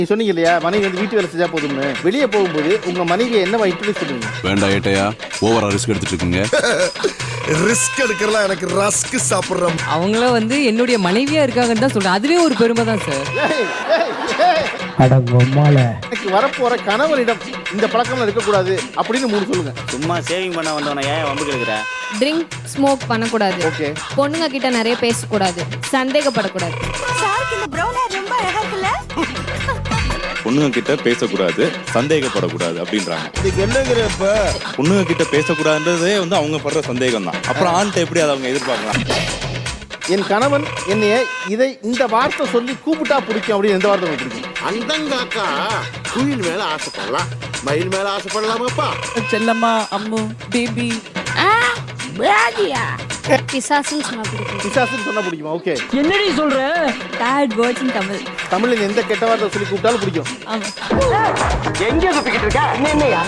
நீ சொன்னீங்க இல்லையா மனைவி வந்து வீட்டு வேலை செஞ்சா போதும்னு. வெளியே போகும்போது உங்க மனைவி என்னவா இன்ட்ரோடியூஸ் பண்ணுவீங்க? வேண்டாம் ஏட்டையா, ஓவரா ரிஸ்க் எடுத்துட்டு இருக்கீங்க. ரிஸ்க் எடுக்கிறலாம் எனக்கு ரஸ்க் சாப்பிடுறோம். அவங்கள வந்து என்னுடைய மனைவியா இருக்காங்கன்னு தான் சொல்றேன். அதுவே ஒரு பெருமை தான் சார். எனக்கு வரப்போற கணவனிடம் இந்த பழக்கம் இருக்கக்கூடாது அப்படின்னு 3 சொல்லுங்க. சும்மா சேவிங் பண்ண வந்தவன ஏன் வம்புக்கு இருக்கிற? ட்ரிங்க் ஸ்மோக் பண்ணக்கூடாது. ஓகே. பொண்ணுங்க கிட்ட நிறைய பேசக்கூடாது. சந்தேகப்படக்கூடாது. பொண்ணுங்க கிட்ட பேசக்கூடாது, சந்தேகப்படக்கூடாது அப்படின்றாங்க. இதுக்கு என்னங்கிறப்ப பொண்ணுங்க கிட்ட பேசக்கூடாதுன்றதே வந்து அவங்க படுற சந்தேகம் தான். அப்புறம் ஆண்கிட்ட எப்படி அதை அவங்க எதிர்பார்க்கலாம்? என் கணவன் என்னைய இந்த வார்த்தை சொல்லி கூப்பிட்டா பிடிக்கும் அப்படின்னு எந்த வார்த்தை உங்களுக்கு பிடிக்கும்? அந்தங்காக்கா குயில் மேல ஆசைப்படலாம், மயில் மேல ஆசைப்படலாமாப்பா? செல்லம்மா, அம்மு, பேபி, பிசாசுன்னு சொன்னா பிடிக்கும். பிசாசுன்னு சொன்னா பிடிக்குமா? ஓகே. என்னடி சொல்ற? Bad words in Tamil. தமிழ்ல எந்த கெட்ட வார்த்தை சொல்லி கூப்பிட்டாலும் பிடிக்கும். ஆமா. எங்க சுத்திக்கிட்டு இருக்க? என்னையா?